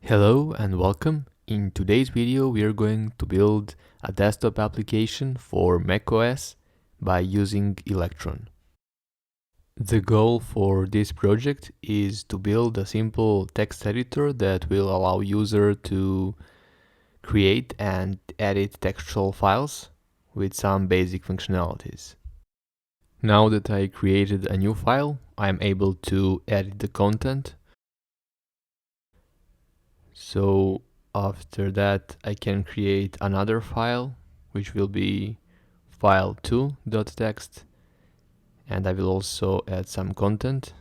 Hello and welcome. In today's video we are going to build a desktop application for macOS by using Electron. The goal for this project is to build a simple text editor that will allow user to create and edit textual files with some basic functionalities. Now that I created a new file, I'm able to edit the content. So after that, I can create another file, which will be file2.txt, and I will also add some content.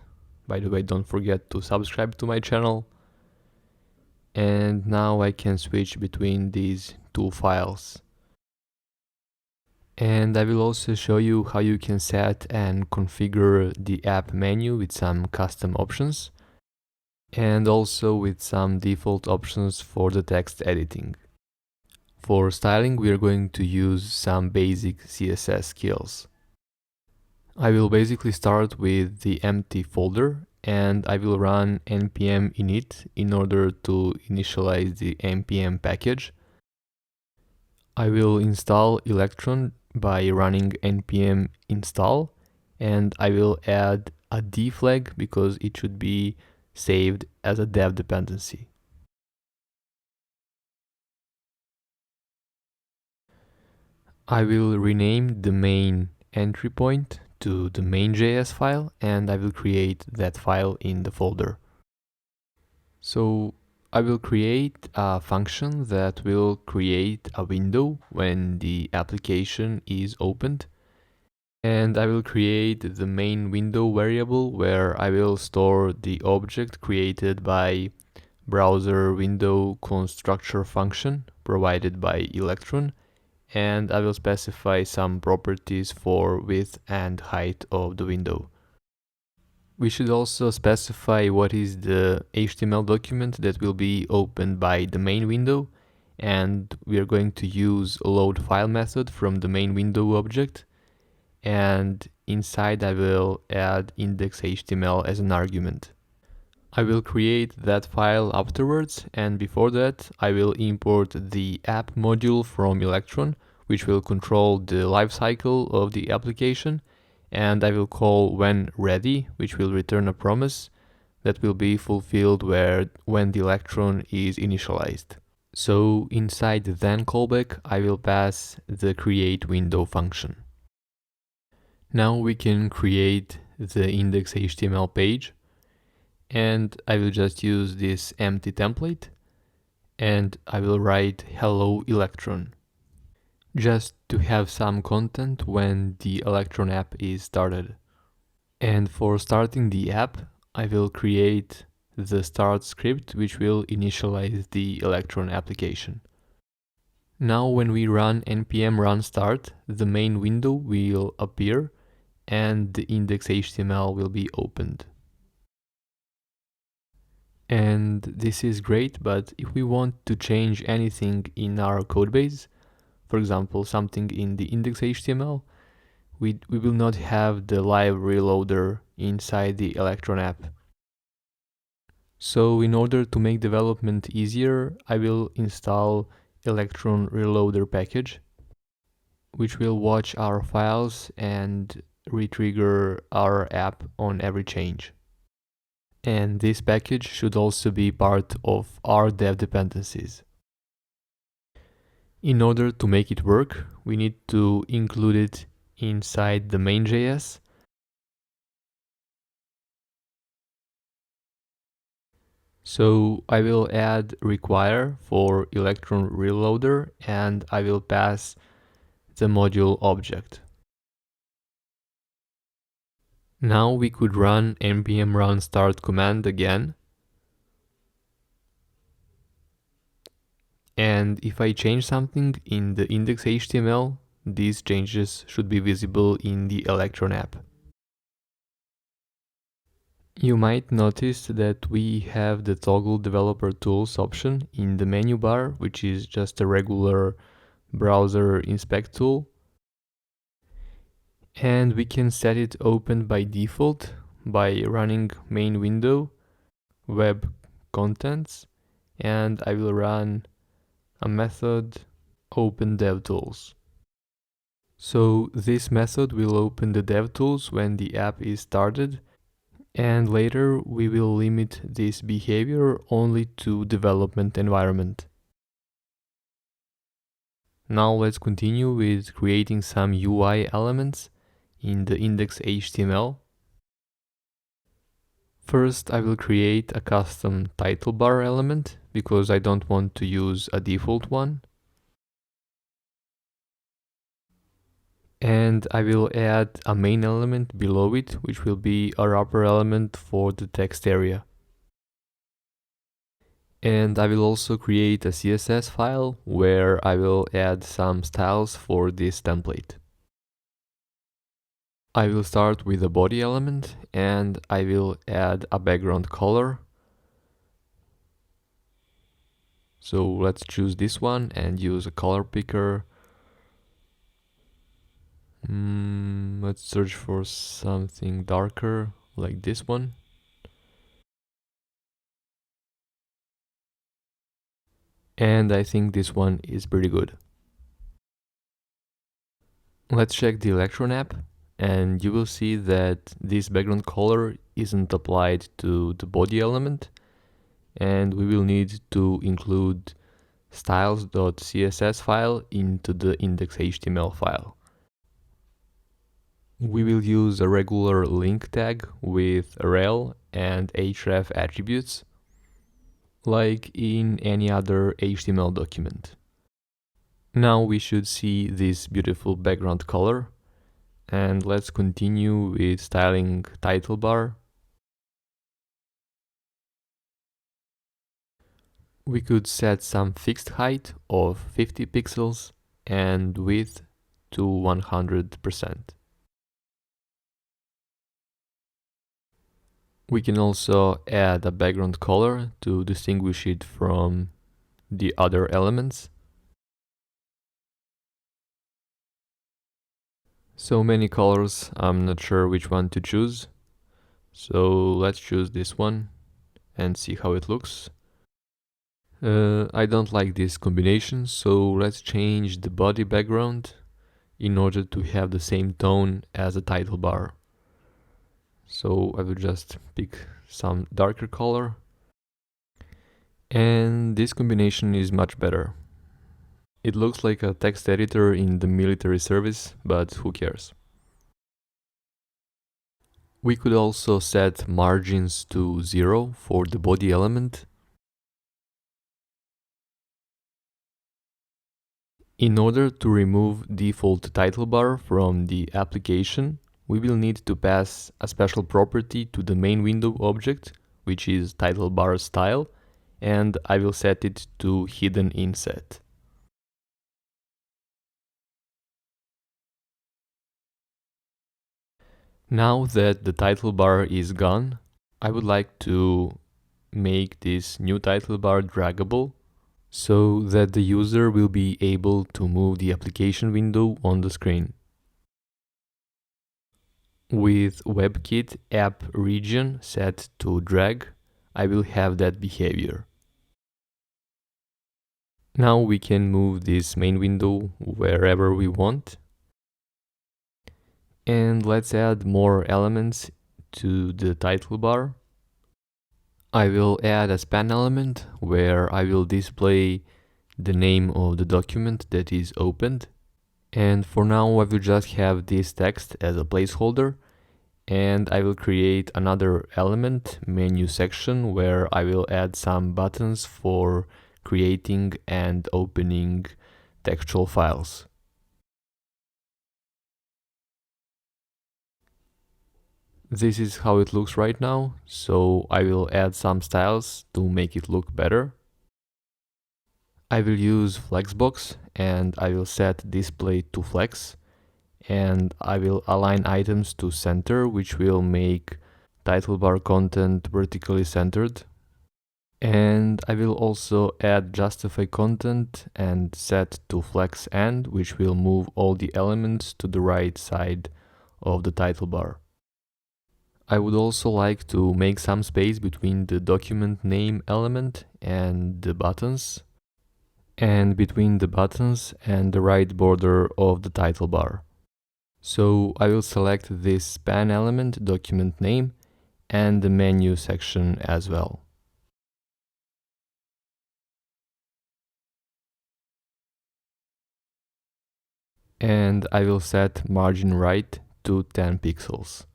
By the way, don't forget to subscribe to my channel. And now I can switch between these two files. And I will also show you how you can set and configure the app menu with some custom options, and also with some default options for the text editing. For styling, we are going to use some basic CSS skills. I will basically start with the empty folder and I will run npm init in order to initialize the npm package. I will install Electron by running npm install, and I will add a d flag because it should be saved as a dev dependency. I will rename the main entry point to the main.js file, and I will create that file in the folder. So I will create a function that will create a window when the application is opened. And I will create the main window variable where I will store the object created by BrowserWindow constructor function provided by Electron, and I will specify some properties for width and height of the window. We should also specify what is the HTML document that will be opened by the main window, and we are going to use load file method from the main window object, and inside I will add index.html as an argument. I will create that file afterwards, and before that I will import the app module from Electron, which will control the lifecycle of the application, and I will call when ready, which will return a promise that will be fulfilled when the Electron is initialized. So inside the then callback I will pass the create window function. Now we can create the index.html page, and I will just use this empty template and I will write hello Electron, just to have some content when the Electron app is started. And for starting the app, I will create the start script which will initialize the Electron application. Now when we run npm run start, the main window will appear and the index.html will be opened. And this is great, but if we want to change anything in our codebase, for example, something in the index.html, we will not have the live reloader inside the Electron app. So in order to make development easier, I will install electron-reloader package, which will watch our files and retrigger our app on every change. And this package should also be part of our dev dependencies. In order to make it work, we need to include it inside the main.js. So I will add require for electron-reloader and I will pass the module object. Now we could run npm run start command again. And if I change something in the index.html, these changes should be visible in the Electron app. You might notice that we have the toggle developer tools option in the menu bar, which is just a regular browser inspect tool. And we can set it open by default by running main window, web contents, and I will run a method open DevTools. So this method will open the DevTools when the app is started, and later we will limit this behavior only to development environment. Now let's continue with creating some UI elements in the index.html. First, I will create a custom title bar element because I don't want to use a default one. And I will add a main element below it, which will be a wrapper element for the text area. And I will also create a CSS file where I will add some styles for this template. I will start with a body element and I will add a background color. So let's choose this one and use a color picker. Let's search for something darker like this one. And I think this one is pretty good. Let's check the Electron app and you will see that this background color isn't applied to the body element, and we will need to include styles.css file into the index.html file. We will use a regular link tag with rel and href attributes, like in any other HTML document. Now we should see this beautiful background color, and let's continue with styling title bar. We could set some fixed height of 50 pixels and width to 100%. We can also add a background color to distinguish it from the other elements. So many colors, I'm not sure which one to choose. So let's choose this one and see how it looks. I don't like this combination, so let's change the body background in order to have the same tone as the title bar. So I will just pick some darker color. And this combination is much better. It looks like a text editor in the military service, but who cares? We could also set margins to 0 for the body element. In order to remove default title bar from the application, we will need to pass a special property to the main window object, which is title bar style, and I will set it to hidden inset. Now that the title bar is gone, I would like to make this new title bar draggable so that the user will be able to move the application window on the screen. With WebKit app region set to drag, I will have that behavior. Now we can move this main window wherever we want. And let's add more elements to the title bar. I will add a span element where I will display the name of the document that is opened. And for now I will just have this text as a placeholder, and I will create another element menu section where I will add some buttons for creating and opening textual files. This is how it looks right now, so I will add some styles to make it look better. I will use Flexbox and I will set display to flex, and I will align items to center, which will make title bar content vertically centered. And I will also add justify content and set to flex end, which will move all the elements to the right side of the title bar. I would also like to make some space between the document name element and the buttons, and between the buttons and the right border of the title bar. So I will select this span element, document name, and the menu section as well. And I will set margin right to 10 pixels.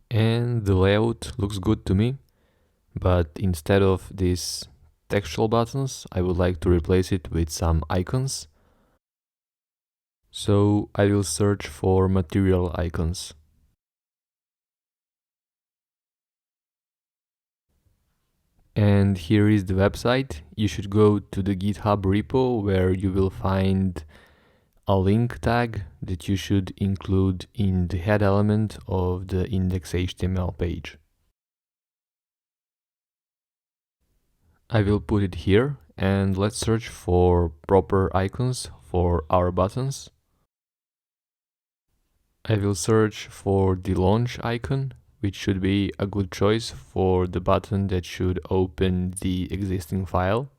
And the layout looks good to me, but instead of these textual buttons, I would like to replace it with some icons. So I will search for material icons. And here is the website. You should go to the GitHub repo where you will find a link tag that you should include in the head element of the index.html page. I will put it here, and let's search for proper icons for our buttons. I will search for the launch icon, which should be a good choice for the button that should open the existing file.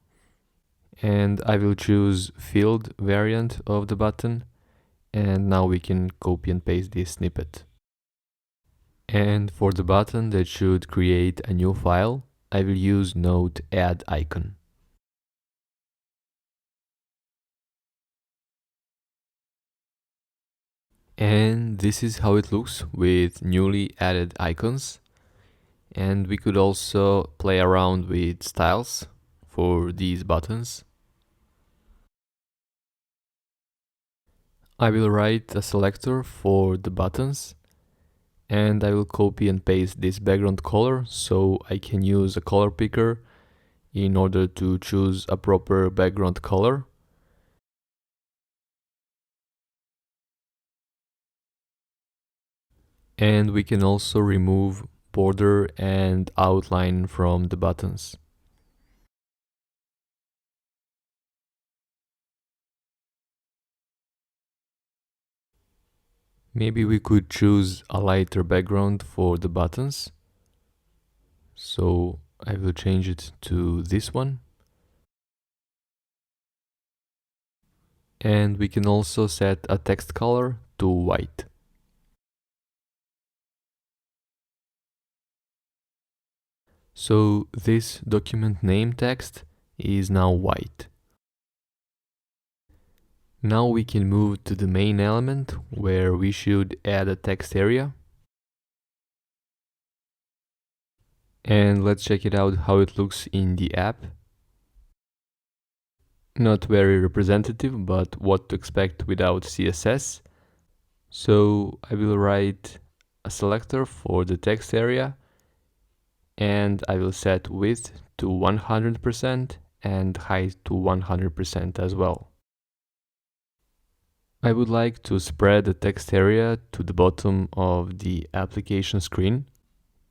And I will choose field variant of the button, and now we can copy and paste this snippet. And for the button that should create a new file, I will use node add icon. And this is how it looks with newly added icons. And we could also play around with styles for these buttons. I will write a selector for the buttons, and I will copy and paste this background color so I can use a color picker in order to choose a proper background color. And we can also remove border and outline from the buttons. Maybe we could choose a lighter background for the buttons. So I will change it to this one. And we can also set a text color to white. So this document name text is now white. Now we can move to the main element where we should add a text area. And let's check it out how it looks in the app. Not very representative, but what to expect without CSS. So I will write a selector for the text area, and I will set width to 100% and height to 100% as well. I would like to spread the text area to the bottom of the application screen.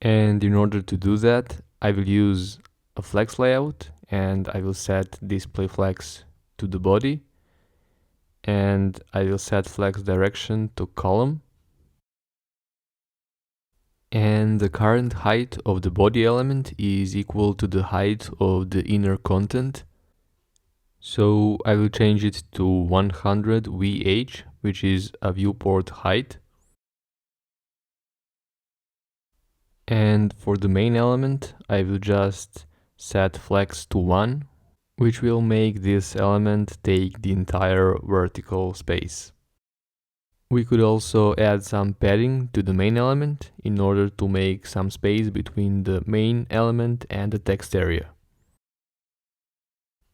And in order to do that, I will use a flex layout, and I will set display flex to the body, and I will set flex direction to column. And the current height of the body element is equal to the height of the inner content. So I will change it to 100 VH, which is a viewport height. And for the main element, I will just set flex to 1, which will make this element take the entire vertical space. We could also add some padding to the main element in order to make some space between the main element and the text area.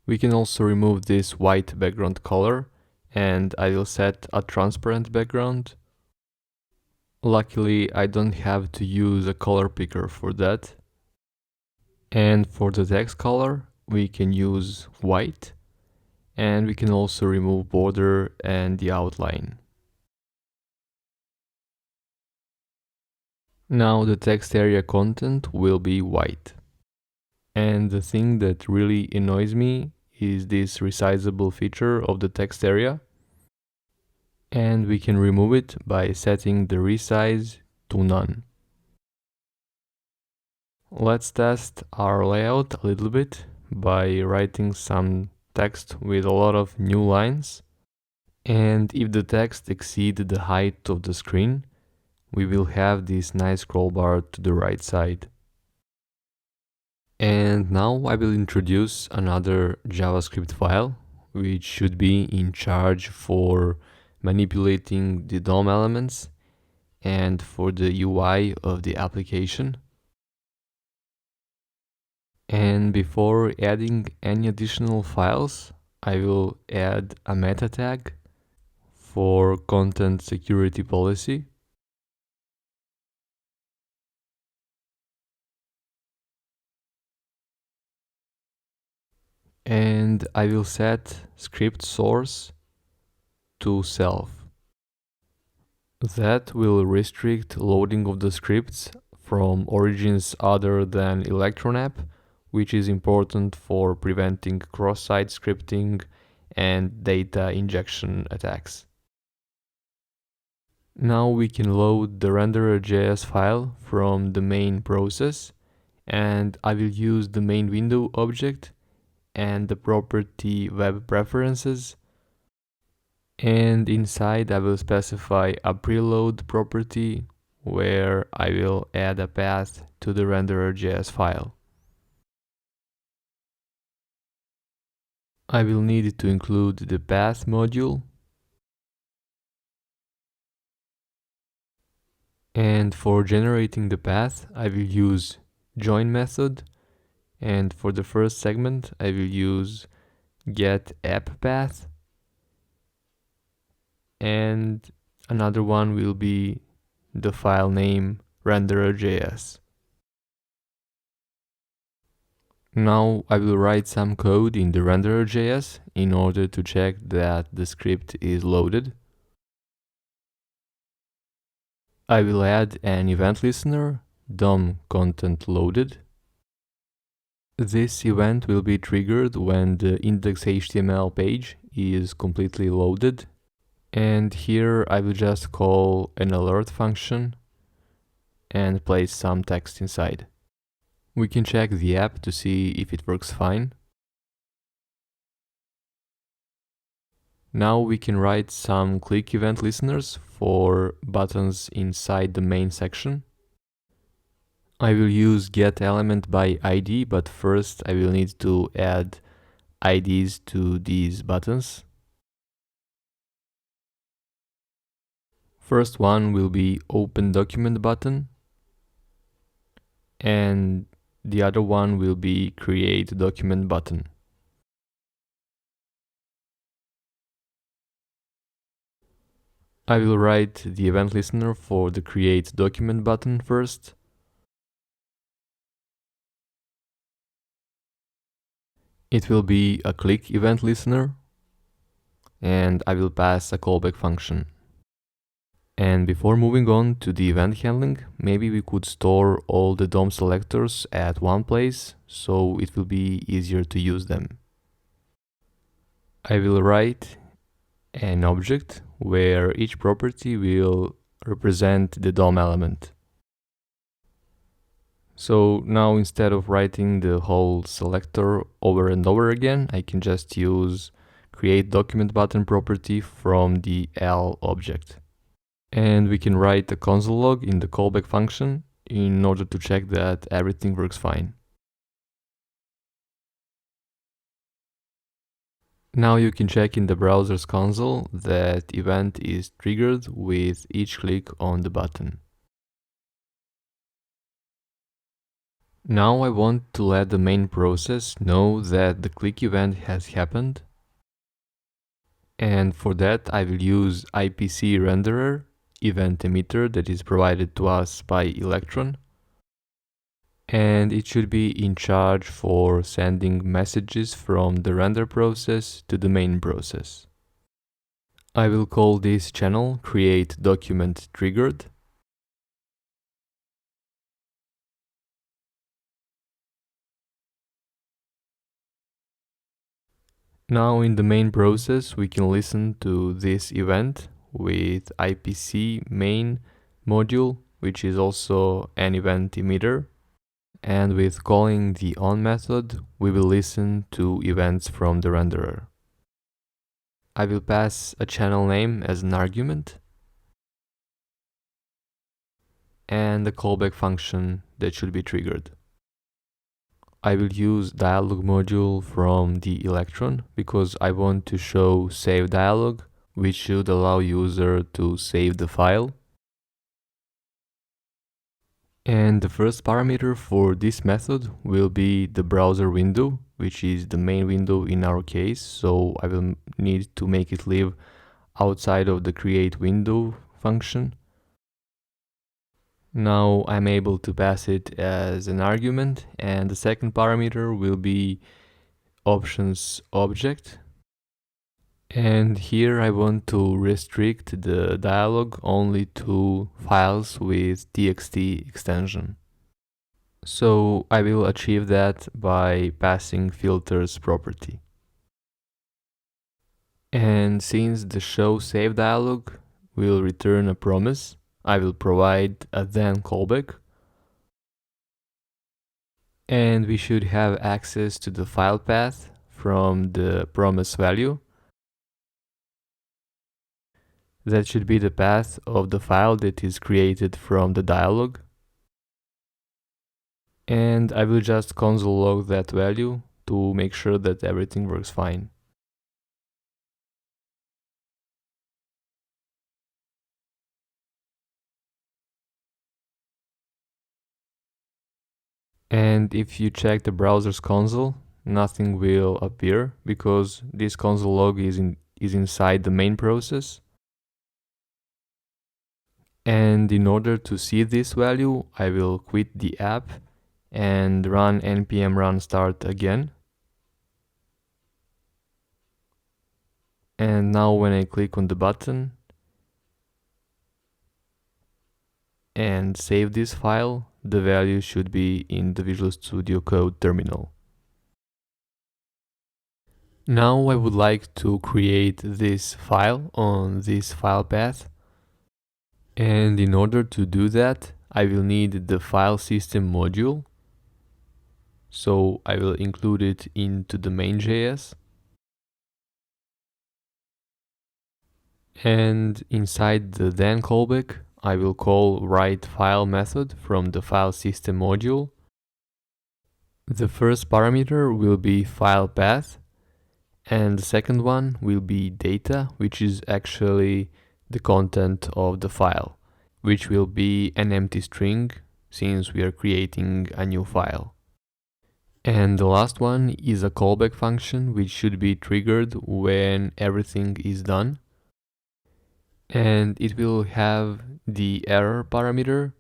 We can also remove this white background color, and I will set a transparent background. Luckily, I don't have to use a color picker for that. And for the text color, we can use white, and we can also remove border and the outline. Now the text area content will be white. And the thing that really annoys me is this resizable feature of the text area. And we can remove it by setting the resize to none. Let's test our layout a little bit by writing some text with a lot of new lines. And if the text exceeds the height of the screen, we will have this nice scroll bar to the right side. And now I will introduce another JavaScript file, which should be in charge for manipulating the DOM elements and for the UI of the application. And before adding any additional files, I will add a meta tag for content security policy. And I will set script source to self. That will restrict loading of the scripts from origins other than Electron app, which is important for preventing cross-site scripting and data injection attacks. Now we can load the renderer.js file from the main process, and I will use the main window object and the property web preferences. And inside I will specify a preload property where I will add a path to the renderer.js file. I will need to include the path module. And for generating the path, I will use join method. And for the first segment, I will use get app path. And another one will be the file name renderer.js. Now I will write some code in the renderer.js in order to check that the script is loaded. I will add an event listener, DOM content loaded. This event will be triggered when the index.html page is completely loaded. And here I will just call an alert function and place some text inside. We can check the app to see if it works fine. Now we can write some click event listeners for buttons inside the main section. I will use getElement by ID, but first I will need to add IDs to these buttons. First one will be open document button, and the other one will be create document button. I will write the event listener for the create document button first. It will be a click event listener, and I will pass a callback function. And before moving on to the event handling, maybe we could store all the DOM selectors at one place, so it will be easier to use them. I will write an object where each property will represent the DOM element. So now instead of writing the whole selector over and over again, I can just use create document button property from the L object. And we can write a console log in the callback function in order to check that everything works fine. Now you can check in the browser's console that event is triggered with each click on the button. Now I want to let the main process know that the click event has happened. And for that I will use ipcRenderer event emitter that is provided to us by Electron. And it should be in charge for sending messages from the render process to the main process. I will call this channel create document triggered. Now in the main process we can listen to this event with ipcMain module, which is also an event emitter. And with calling the on method, we will listen to events from the renderer. I will pass a channel name as an argument and a callback function that should be triggered. I will use dialog module from the Electron because I want to show save dialog, which should allow user to save the file. And the first parameter for this method will be the browser window, which is the main window in our case. So I will need to make it live outside of the create window function. Now I'm able to pass it as an argument, and the second parameter will be options object. And here I want to restrict the dialog only to files with txt extension. So I will achieve that by passing filters property. And since the show save dialog will return a promise, I will provide a then callback. And we should have access to the file path from the promise value. That should be the path of the file that is created from the dialog. And I will just console log that value to make sure that everything works fine. And if you check the browser's console, nothing will appear because this console log is inside the main process. And in order to see this value, I will quit the app and run npm run start again. And now when I click on the button and save this file, the value should be in the Visual Studio Code terminal. Now I would like to create this file on this file path. And in order to do that, I will need the file system module. So I will include it into the main.js. And inside the then callback, I will call write file method from the file system module. The first parameter will be file path, and the second one will be data, which is actually the content of the file, which will be an empty string since we are creating a new file. And the last one is a callback function which should be triggered when everything is done. And it will have the error parameter,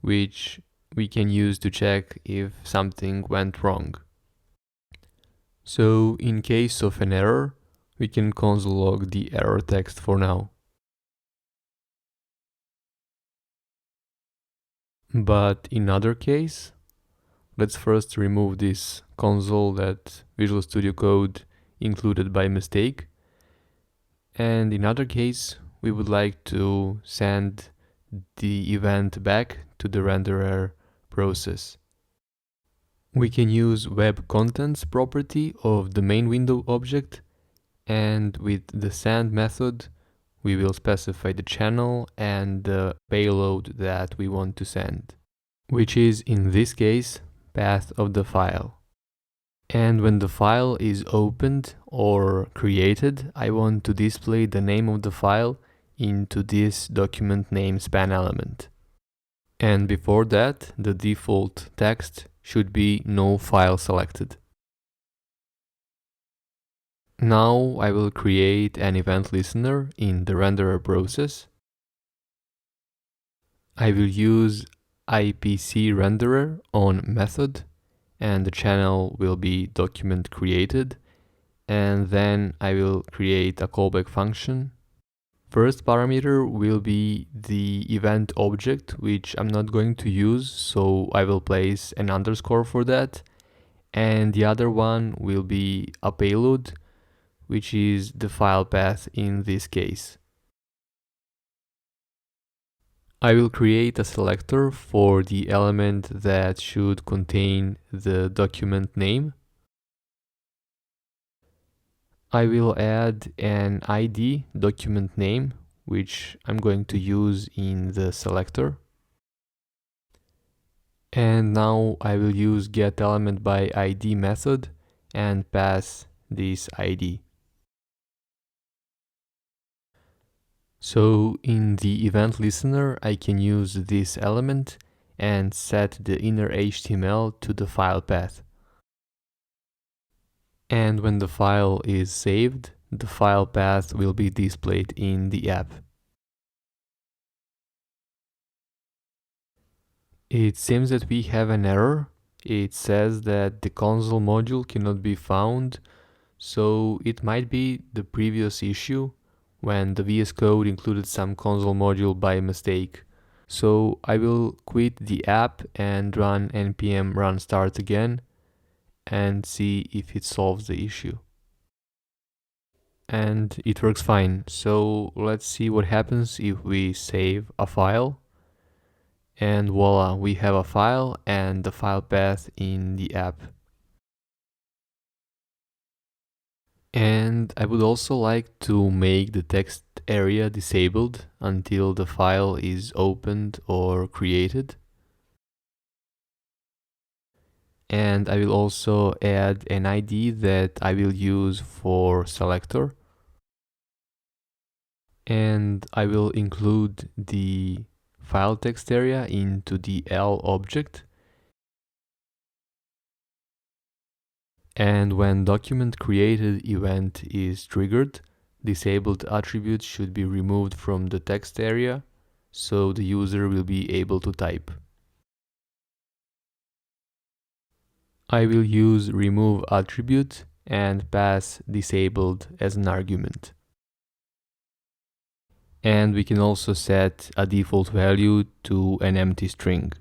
which we can use to check if something went wrong. So in case of an error, we can console log the error text for now. But in other case, let's first remove this console that Visual Studio Code included by mistake. And in other case, we would like to send the event back to the renderer process. We can use web contents property of the main window object, and with the send method, we will specify the channel and the payload that we want to send, which is in this case path of the file. And when the file is opened or created, I want to display the name of the file into this document name span element. And before that, the default text should be no file selected. Now I will create an event listener in the renderer process. I will use ipcRenderer on method, and the channel will be document created, and then I will create a callback function. First parameter will be the event object, which I'm not going to use, so I will place an underscore for that. And the other one will be a payload, which is the file path in this case. I will create a selector for the element that should contain the document name. I will add an ID document name, which I'm going to use in the selector. And now I will use getElementById method and pass this ID. So in the event listener, I can use this element and set the inner HTML to the file path. And when the file is saved, the file path will be displayed in the app. It seems that we have an error. It says that the console module cannot be found, so it might be the previous issue when the VS Code included some console module by mistake. So I will quit the app and run npm run start again and see if it solves the issue. And it works fine. So let's see what happens if we save a file. And voila, we have a file and the file path in the app. And I would also like to make the text area disabled until the file is opened or created. And I will also add an ID that I will use for selector. And I will include the file text area into the L object. And when document created event is triggered, disabled attributes should be removed from the text area, so the user will be able to type. I will use remove attribute and pass disabled as an argument. And we can also set a default value to an empty string.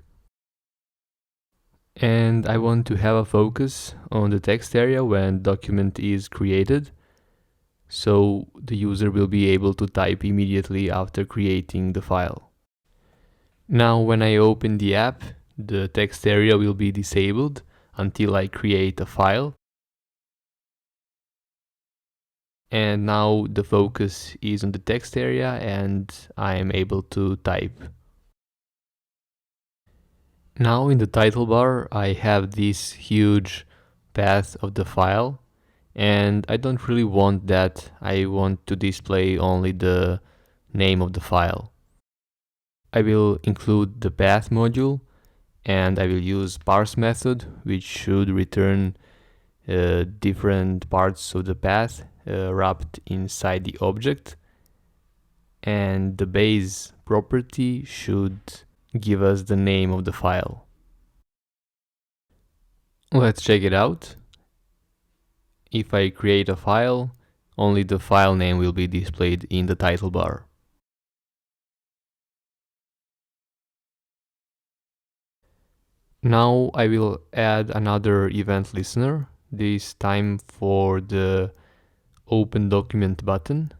And I want to have a focus on the text area when document is created, so the user will be able to type immediately after creating the file. Now when I open the app, the text area will be disabled until I create a file. And now the focus is on the text area and I am able to type. Now in the title bar, I have this huge path of the file, and I don't really want that. I want to display only the name of the file. I will include the path module, and I will use parse method, which should return different parts of the path wrapped inside the object. And the base property should give us the name of the file. Let's check it out. If I create a file, only the file name will be displayed in the title bar. Now I will add another event listener, this time for the Open Document button.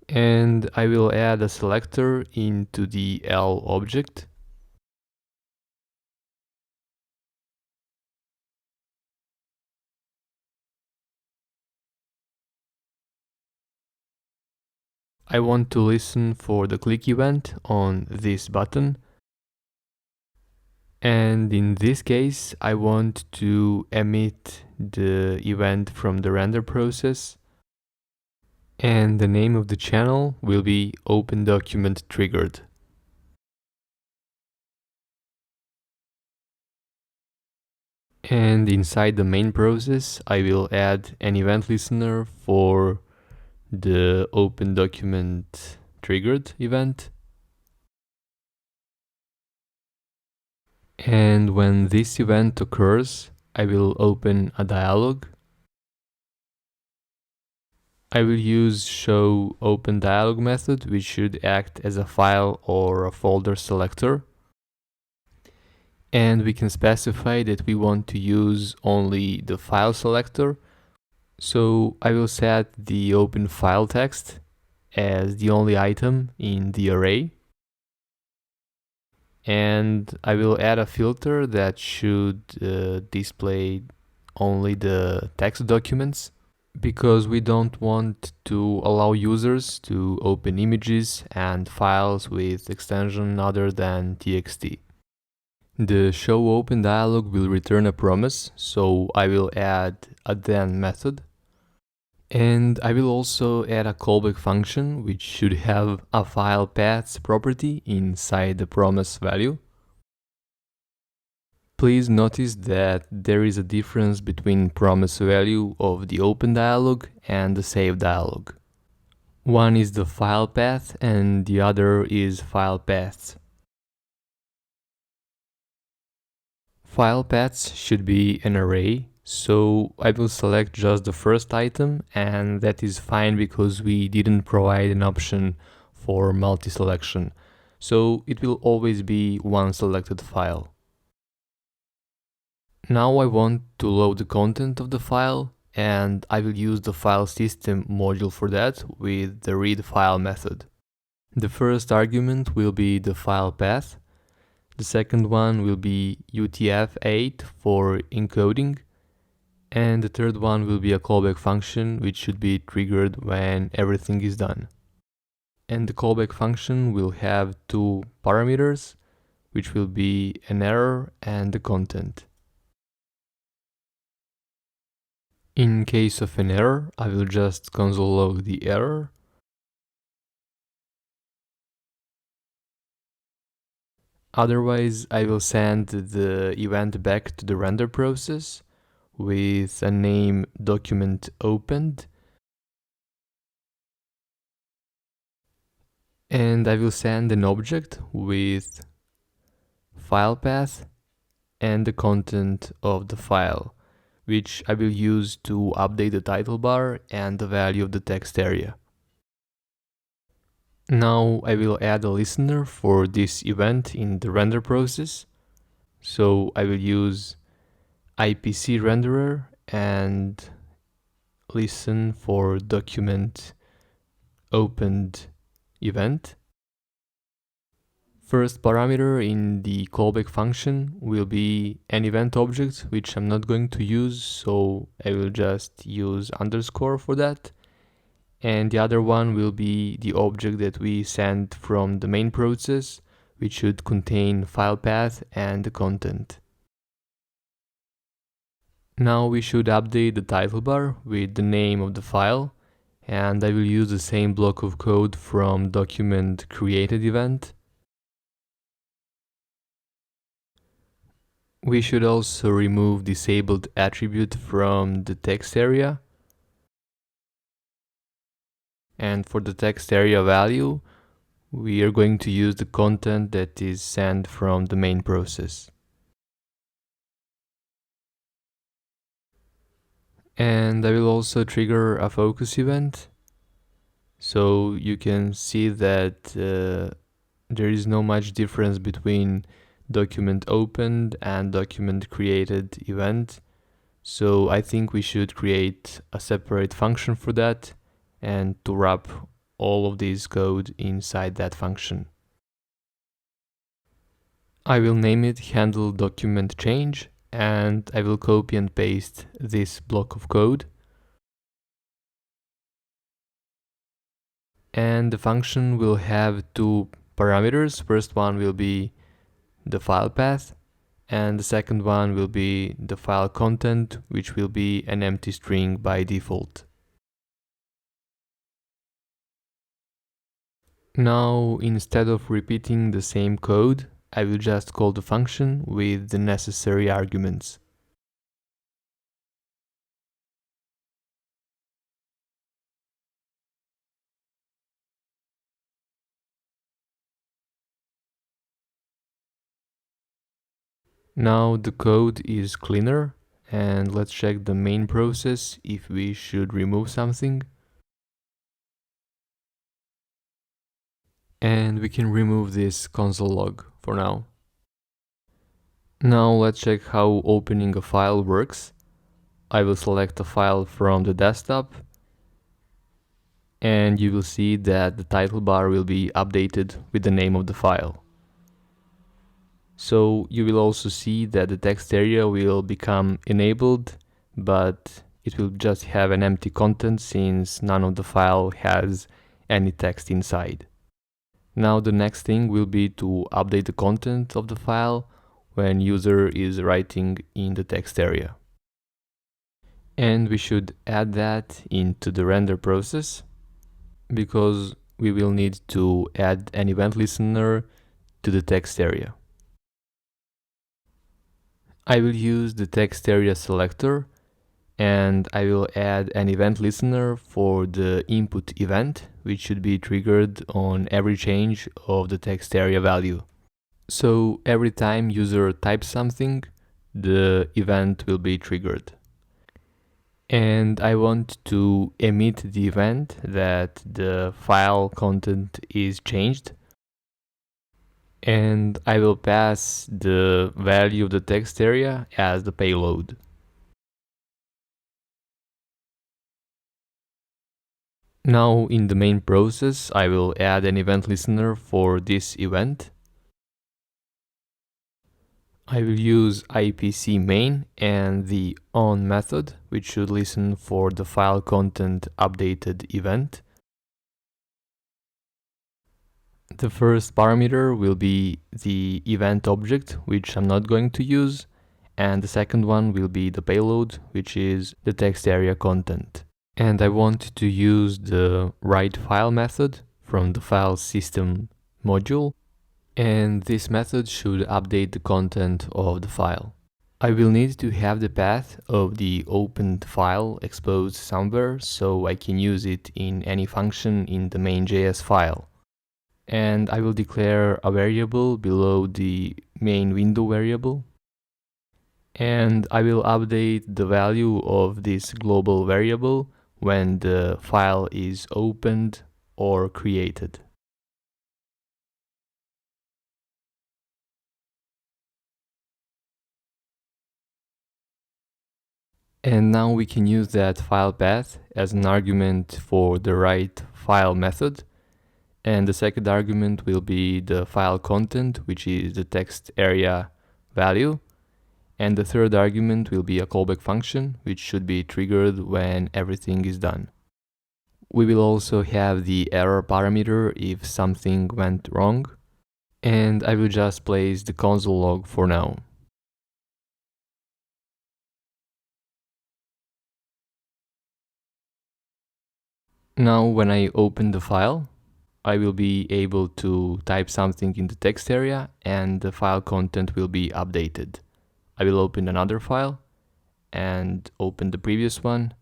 And I will add a selector into the L object. I want to listen for the click event on this button. And in this case, I want to emit the event from the render process. And the name of the channel will be Open Document Triggered. And inside the main process, I will add an event listener for the Open Document Triggered event. And when this event occurs, I will open a dialog. I will use show open dialog method, which should act as a file or a folder selector. And we can specify that we want to use only the file selector. So I will set the open file text as the only item in the array. And I will add a filter that should display only the text documents, because we don't want to allow users to open images and files with extension other than txt. The show open dialog will return a promise, so I will add a then method. And I will also add a callback function which should have a file paths property inside the promise value. Please notice that there is a difference between promise value of the open dialog and the save dialog. One is the file path and the other is file paths. File paths should be an array, so I will select just the first item, and that is fine because we didn't provide an option for multi-selection, so it will always be one selected file. Now I want to load the content of the file, and I will use the file system module for that with the read file method. The first argument will be the file path. The second one will be UTF-8 for encoding, and the third one will be a callback function which should be triggered when everything is done. And the callback function will have two parameters, which will be an error and the content. In case of an error, I will just console log the error. Otherwise, I will send the event back to the render process with a name document opened. And I will send an object with file path and the content of the file, which I will use to update the title bar and the value of the text area. Now I will add a listener for this event in the render process. So I will use ipcRenderer and listen for document opened event. First parameter in the callback function will be an event object, which I'm not going to use, so I will just use underscore for that. And the other one will be the object that we send from the main process, which should contain file path and the content. Now we should update the title bar with the name of the file, and I will use the same block of code from document created event. We should also remove disabled attribute from the text area. And for the text area value, we are going to use the content that is sent from the main process. And I will also trigger a focus event. So you can see that there is no much difference between document opened and document created event. So I think we should create a separate function for that and to wrap all of this code inside that function. I will name it handle document change, and I will copy and paste this block of code. And the function will have two parameters. First one will be the file path, and the second one will be the file content, which will be an empty string by default. Now, instead of repeating the same code, I will just call the function with the necessary arguments. Now the code is cleaner, and let's check the main process if we should remove something. And we can remove this console log for now. Now let's check how opening a file works. I will select a file from the desktop, and you will see that the title bar will be updated with the name of the file. So you will also see that the text area will become enabled, but it will just have an empty content since none of the file has any text inside. Now the next thing will be to update the content of the file when user is writing in the text area. And we should add that into the render process because we will need to add an event listener to the text area. I will use the text area selector and I will add an event listener for the input event, which should be triggered on every change of the text area value. So every time user types something, the event will be triggered. And I want to emit the event that the file content is changed. And I will pass the value of the text area as the payload. Now in the main process, I will add an event listener for this event. I will use ipcMain and the on method, which should listen for the file content updated event. The first parameter will be the event object, which I'm not going to use, and the second one will be the payload, which is the text area content. And I want to use the writeFile method from the file system module, and this method should update the content of the file. I will need to have the path of the opened file exposed somewhere so I can use it in any function in the main.js file. And I will declare a variable below the main window variable. And I will update the value of this global variable when the file is opened or created. And now we can use that file path as an argument for the writeFile method. And the second argument will be the file content, which is the text area value. And the third argument will be a callback function, which should be triggered when everything is done. We will also have the error parameter if something went wrong. And I will just place the console log for now. Now when I open the file, I will be able to type something in the text area and the file content will be updated. I will open another file and open the previous one,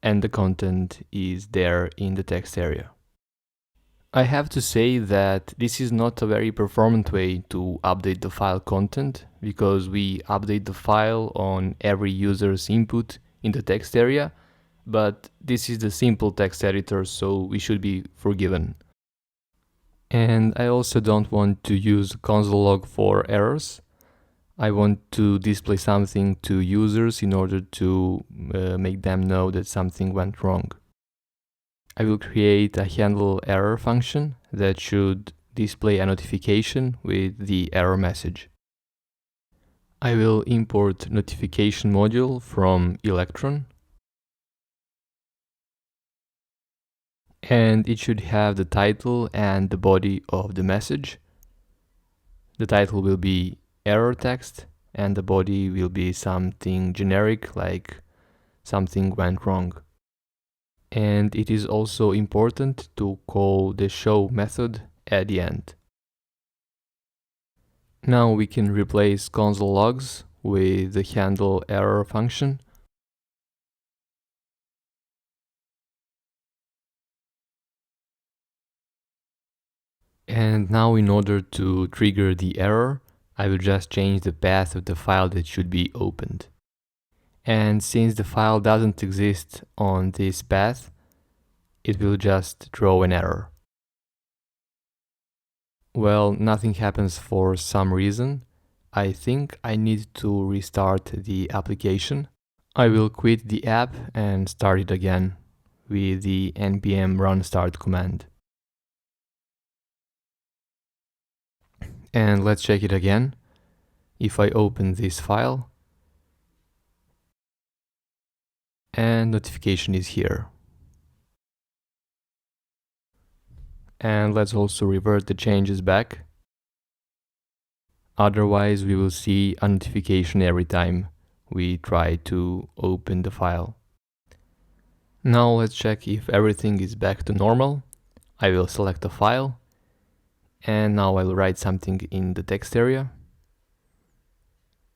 and the content is there in the text area. I have to say that this is not a very performant way to update the file content because we update the file on every user's input in the text area, but this is the simple text editor, so we should be forgiven. And I also don't want to use console log for errors. I want to display something to users in order to make them know that something went wrong. I will create a handle error function that should display a notification with the error message. I will import notification module from Electron. And it should have the title and the body of the message. The title will be error text and the body will be something generic like something went wrong. And it is also important to call the show method at the end. Now we can replace console logs with the handle error function. And now in order to trigger the error, I will just change the path of the file that should be opened. And since the file doesn't exist on this path, it will just throw an error. Well, nothing happens for some reason. I think I need to restart the application. I will quit the app and start it again with the npm run start command. And let's check it again. If I open this file, and notification is here. And let's also revert the changes back. Otherwise, we will see a notification every time we try to open the file. Now let's check if everything is back to normal. I will select a file, and now I will write something in the text area.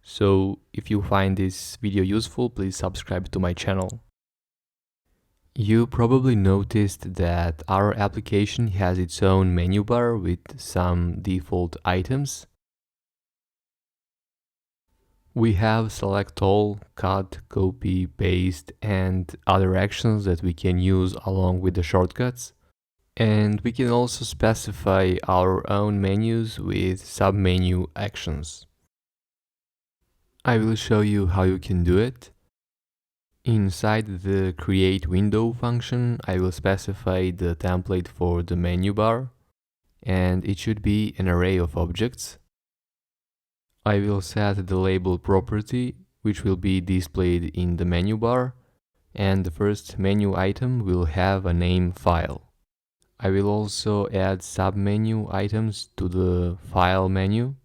So if you find this video useful, please subscribe to my channel. You probably noticed that our application has its own menu bar with some default items. We have select all, cut, copy, paste, and other actions that we can use along with the shortcuts. And we can also specify our own menus with submenu actions. I will show you how you can do it. Inside the create window function, I will specify the template for the menu bar, and it should be an array of objects. I will set the label property, which will be displayed in the menu bar, and the first menu item will have a name file. I will also add submenu items to the file menu.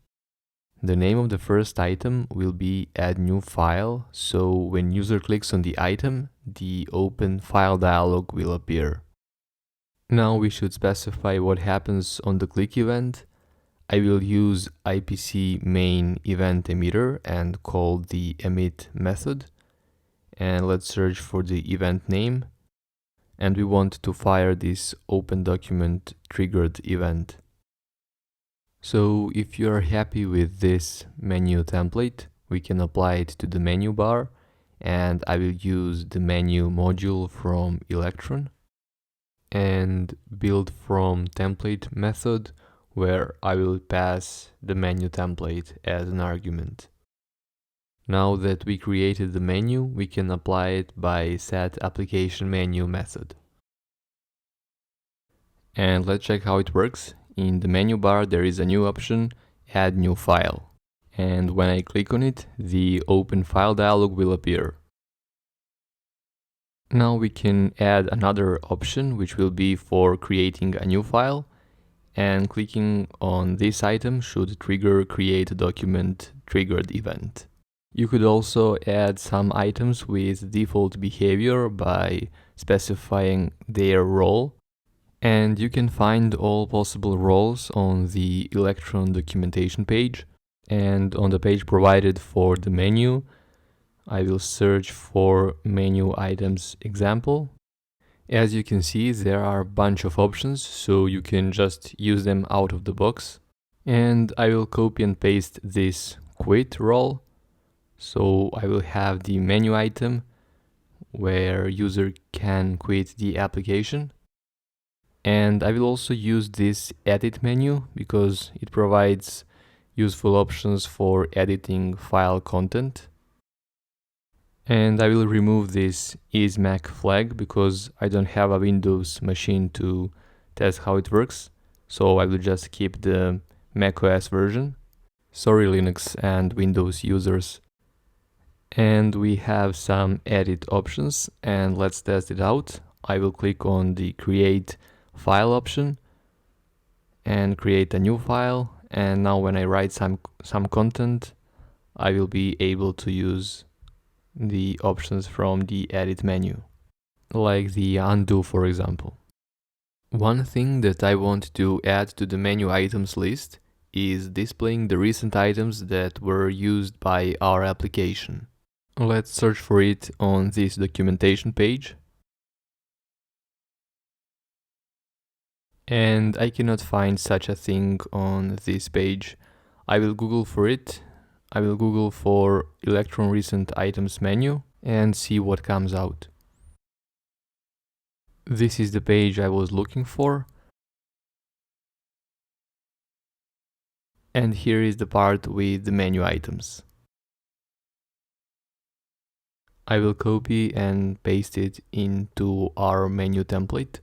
The name of the first item will be add new file, so when user clicks on the item, the open file dialog will appear. Now we should specify what happens on the click event. I will use ipcMain event emitter and call the emit method. And let's search for the event name. And we want to fire this open document triggered event. So if you are happy with this menu template, we can apply it to the menu bar, and I will use the menu module from Electron and build from template method, where I will pass the menu template as an argument. Now that we created the menu, we can apply it by set application menu method. And let's check how it works. In the menu bar, there is a new option, add new file. And when I click on it, the open file dialog will appear. Now we can add another option, which will be for creating a new file. And clicking on this item should trigger create document triggered event. You could also add some items with default behavior by specifying their role. And you can find all possible roles on the Electron documentation page. And on the page provided for the menu, I will search for menu items example. As you can see, there are a bunch of options, so you can just use them out of the box. And I will copy and paste this quit role. So I will have the menu item where user can quit the application. And I will also use this edit menu because it provides useful options for editing file content. And I will remove this isMac flag because I don't have a Windows machine to test how it works. So I will just keep the macOS version. Sorry Linux and Windows users. And we have some edit options, and let's test it out. I will click on the create file option and create a new file, and now when I write some content, I will be able to use the options from the edit menu, like the undo, for example. One thing that I want to add to the menu items list is displaying the recent items that were used by our application. Let's search for it on this documentation page. And I cannot find such a thing on this page. I will Google for it. I will Google for Electron recent items menu and see what comes out. This is the page I was looking for. And here is the part with the menu items. I will copy and paste it into our menu template.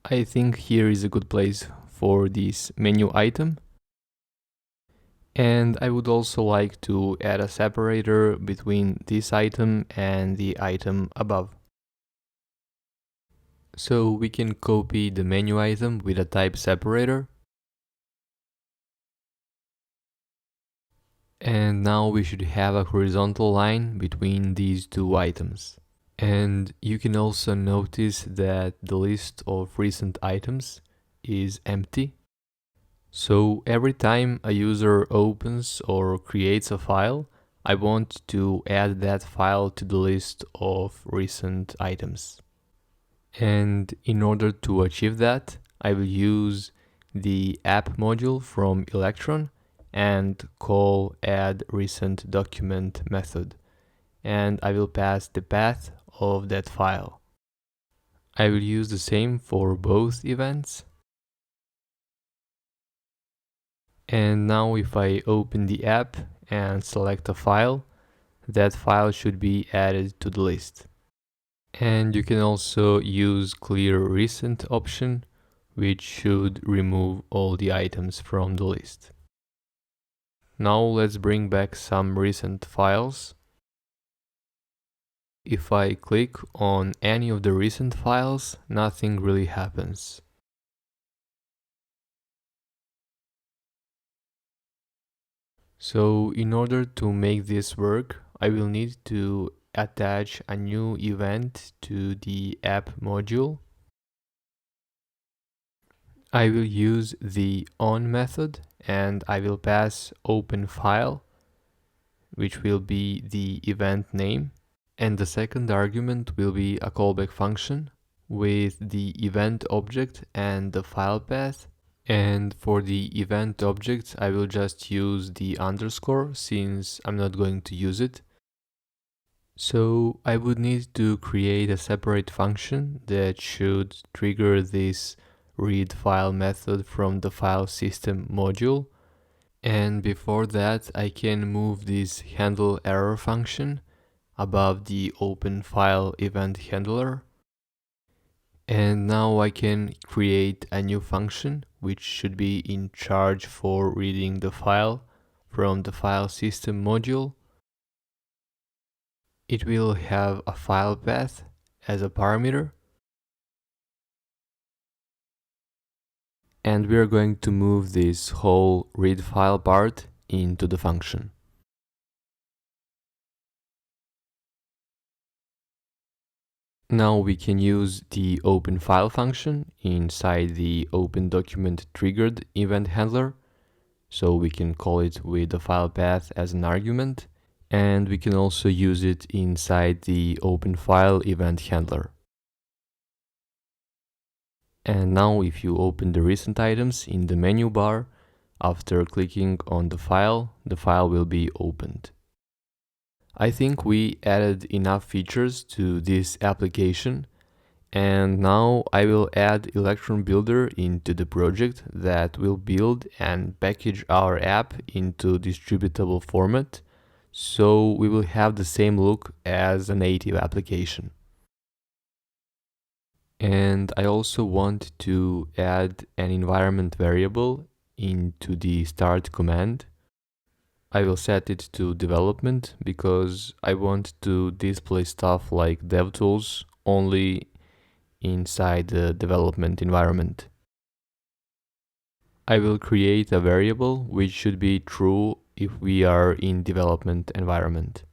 I think here is a good place for this menu item. And I would also like to add a separator between this item and the item above. So we can copy the menu item with a type separator. And now we should have a horizontal line between these two items. And you can also notice that the list of recent items is empty. So every time a user opens or creates a file, I want to add that file to the list of recent items. And in order to achieve that, I will use the app module from Electron and call add recent document method. And I will pass the path of that file. I will use the same for both events. And now if I open the app and select a file, that file should be added to the list. And you can also use clear recent option, which should remove all the items from the list. Now let's bring back some recent files. If I click on any of the recent files, nothing really happens. So in order to make this work, I will need to attach a new event to the app module. I will use the on method and I will pass open file, which will be the event name. And the second argument will be a callback function with the event object and the file path. And for the event object, I will just use the underscore since I'm not going to use it. So I would need to create a separate function that should trigger this read file method from the file system module. And before that, I can move this handle error function above the open file event handler. And now I can create a new function which should be in charge for reading the file from the file system module. It will have a file path as a parameter. And we are going to move this whole read file part into the function. Now we can use the open file function inside the open document triggered event handler. So we can call it with the file path as an argument, and we can also use it inside the open file event handler. And now if you open the recent items in the menu bar, after clicking on the file will be opened. I think we added enough features to this application, and now I will add electron-builder into the project that will build and package our app into distributable format, so we will have the same look as a native application. And I also want to add an environment variable into the start command. I will set it to development because I want to display stuff like DevTools only inside the development environment. I will create a variable which should be true if we are in development environment.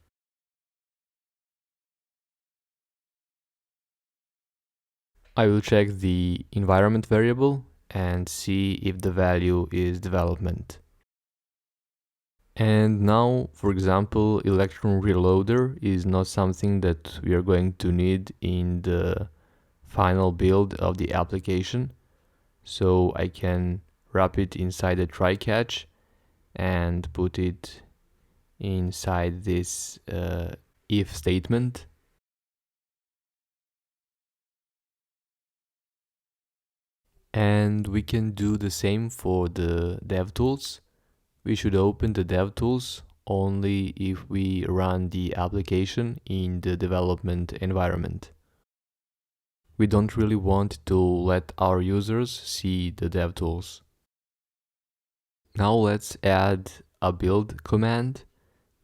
I will check the environment variable and see if the value is development. And now, for example, electron-reloader is not something that we are going to need in the final build of the application. So I can wrap it inside a try catch and put it inside this if statement. And we can do the same for the DevTools. We should open the DevTools only if we run the application in the development environment. We don't really want to let our users see the DevTools. Now let's add a build command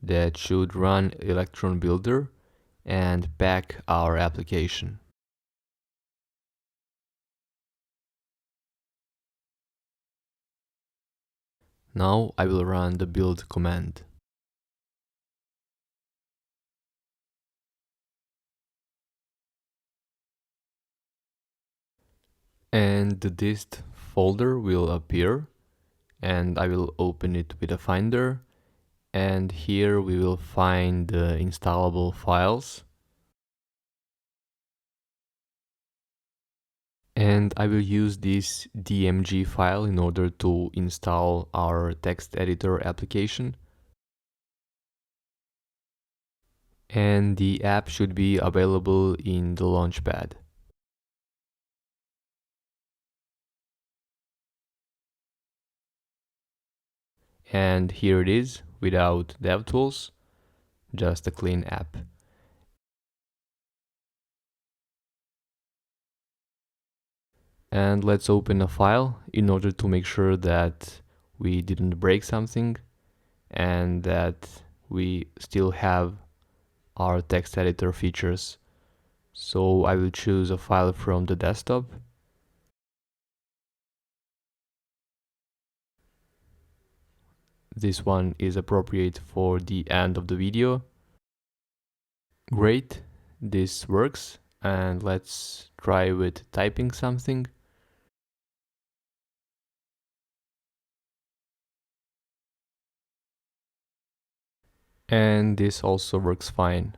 that should run electron-builder and pack our application. Now I will run the build command. And the dist folder will appear, and I will open it with a finder, and here we will find the installable files. And I will use this DMG file in order to install our text editor application. And the app should be available in the Launchpad. And here it is, without DevTools, just a clean app. And let's open a file in order to make sure that we didn't break something and that we still have our text editor features. So I will choose a file from the desktop. This one is appropriate for the end of the video. Great, this works, and let's try with typing something. And this also works fine.